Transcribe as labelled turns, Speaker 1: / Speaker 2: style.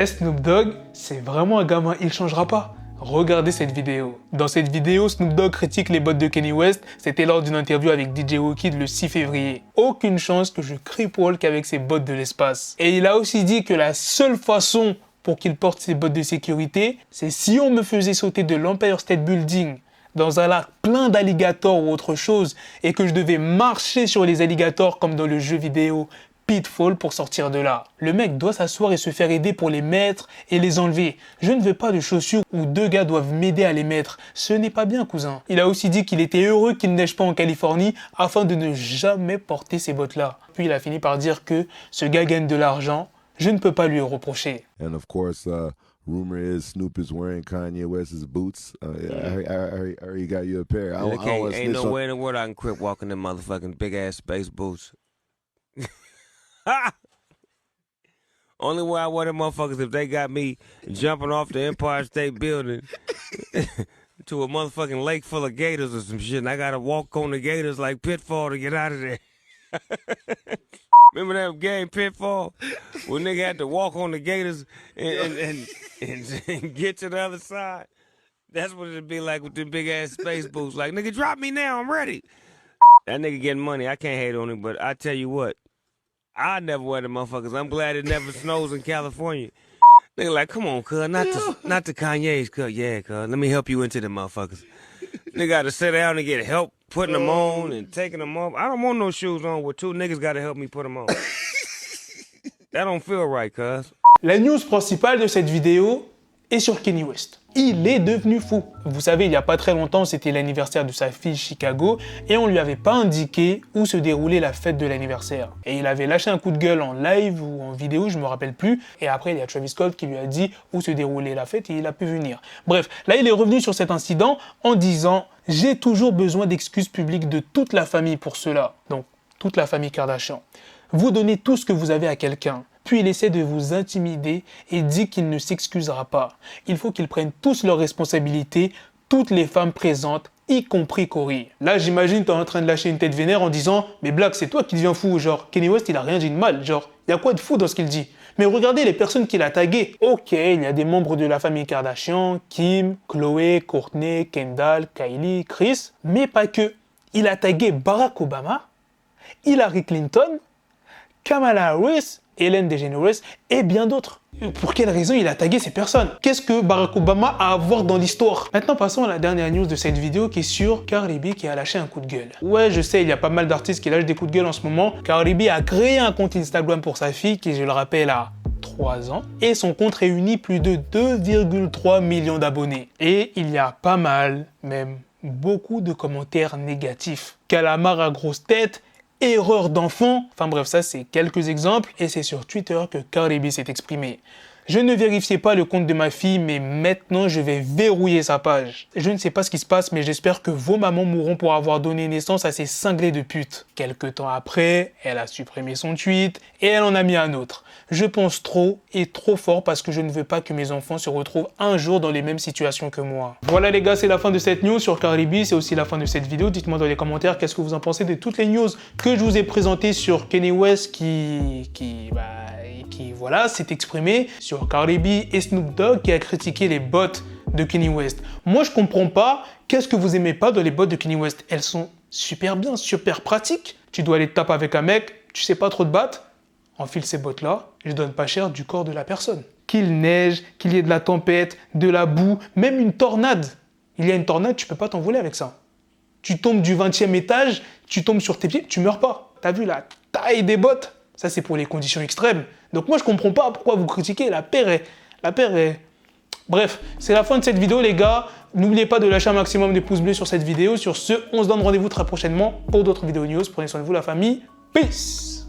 Speaker 1: Snoop Dogg, c'est vraiment un gamin, il changera pas. Regardez cette vidéo. Dans cette vidéo, Snoop Dogg critique les bottes de Kanye West. C'était lors d'une interview avec DJ Wokid le 6 février. Aucune chance que je creepwalk avec ses bottes de l'espace. Et il a aussi dit que la seule façon pour qu'il porte ses bottes de sécurité, c'est si on me faisait sauter de l'Empire State Building dans un lac plein d'alligators ou autre chose et que je devais marcher sur les alligators comme dans le jeu vidéo Pitfall pour sortir de là. Le mec doit s'asseoir et se faire aider pour les mettre et les enlever. Je ne veux pas de chaussures où deux gars doivent m'aider à les mettre. Ce n'est pas bien, cousin. Il a aussi dit qu'il était heureux qu'il neige pas en Californie afin de ne jamais porter ces bottes-là. Puis il a fini par dire que ce gars gagne de l'argent. Je ne peux pas lui reprocher.
Speaker 2: And of course, rumor is Snoop is wearing Kanye West's boots. I heard he got you a pair.
Speaker 3: Ain't no way in the world I can quit walking them motherfucking big ass space boots. Only way I wear them motherfuckers if they got me jumping off the Empire State Building to a motherfucking lake full of gators or some shit, and I gotta walk on the gators like Pitfall to get out of there. Remember that game Pitfall? When nigga had to walk on the gators and get to the other side? That's what it'd be like with the big ass space boots. Like, nigga, drop me now, I'm ready. That nigga getting money, I can't hate on him, but I tell you what, I never wear the motherfuckers. I'm glad it never snows in California. Nigga like, come on, cuz, not the Kanye's, cuz. Yeah, cuz, let me help you into the motherfuckers. Nigga got to sit down and get help putting them on and taking them off. I don't want no shoes on where two niggas got to help me put them on. That don't feel right, cuz.
Speaker 1: La news principale de cette vidéo est sur Kanye West. Il est devenu fou. Vous savez, il n'y a pas très longtemps, c'était l'anniversaire de sa fille Chicago et on lui avait pas indiqué où se déroulait la fête de l'anniversaire. Et il avait lâché un coup de gueule en live ou en vidéo, je me rappelle plus. Et après, il y a Travis Scott qui lui a dit où se déroulait la fête et il a pu venir. Bref, là, il est revenu sur cet incident en disant « J'ai toujours besoin d'excuses publiques de toute la famille pour cela. » Donc, toute la famille Kardashian. Vous donnez tout ce que vous avez à quelqu'un. Puis il essaie de vous intimider et dit qu'il ne s'excusera pas. Il faut qu'ils prennent tous leurs responsabilités, toutes les femmes présentes, y compris Corey. Là, j'imagine t'es en train de lâcher une tête vénère en disant « Mais Black, c'est toi qui deviens fou. Genre, Kanye West, il a rien dit de mal. Genre, il y a quoi de fou dans ce qu'il dit ? Mais regardez les personnes qu'il a taguées. Ok, il y a des membres de la famille Kardashian, Kim, Khloé, Kourtney, Kendall, Kylie, Kris, mais pas que. Il a tagué Barack Obama, Hillary Clinton, Kamala Harris, Ellen DeGeneres et bien d'autres. Pour quelle raison il a tagué ces personnes? Qu'est-ce que Barack Obama a à voir dans l'histoire? Maintenant, passons à la dernière news de cette vidéo qui est sur Cardi B qui a lâché un coup de gueule. Ouais, je sais, il y a pas mal d'artistes qui lâchent des coups de gueule en ce moment. Cardi B a créé un compte Instagram pour sa fille qui, je le rappelle, a 3 ans. Et son compte réunit plus de 2,3 millions d'abonnés. Et il y a pas mal, même beaucoup de commentaires négatifs. Calamar à grosse tête, erreur d'enfant, enfin bref, ça c'est quelques exemples et c'est sur Twitter que Cardi B s'est exprimé. Je ne vérifiais pas le compte de ma fille, mais maintenant je vais verrouiller sa page. Je ne sais pas ce qui se passe, mais j'espère que vos mamans mourront pour avoir donné naissance à ces cinglés de putes. Quelque temps après, elle a supprimé son tweet et elle en a mis un autre. Je pense trop et trop fort parce que je ne veux pas que mes enfants se retrouvent un jour dans les mêmes situations que moi. Voilà les gars, c'est la fin de cette news sur Cardi B, c'est aussi la fin de cette vidéo. Dites-moi dans les commentaires qu'est-ce que vous en pensez de toutes les news que je vous ai présentées sur Kanye West qui voilà, s'est exprimé sur Cardi B et Snoop Dogg qui a critiqué les bottes de Kanye West. Moi, je comprends pas qu'est-ce que vous aimez pas dans les bottes de Kanye West. Elles sont super bien, super pratiques. Tu dois aller te taper avec un mec, tu sais pas trop te battre. Enfile ces bottes-là, je donne pas cher du corps de la personne. Qu'il neige, qu'il y ait de la tempête, de la boue, même une tornade. Il y a une tornade, tu peux pas t'envoler avec ça. Tu tombes du 20e étage, tu tombes sur tes pieds, tu meurs pas. T'as vu la taille des bottes? Ça, c'est pour les conditions extrêmes. Donc moi, je comprends pas pourquoi vous critiquez. La paire est... Bref, c'est la fin de cette vidéo, les gars. N'oubliez pas de lâcher un maximum de pouces bleus sur cette vidéo. Sur ce, on se donne rendez-vous très prochainement pour d'autres vidéos news. Prenez soin de vous, la famille. Peace.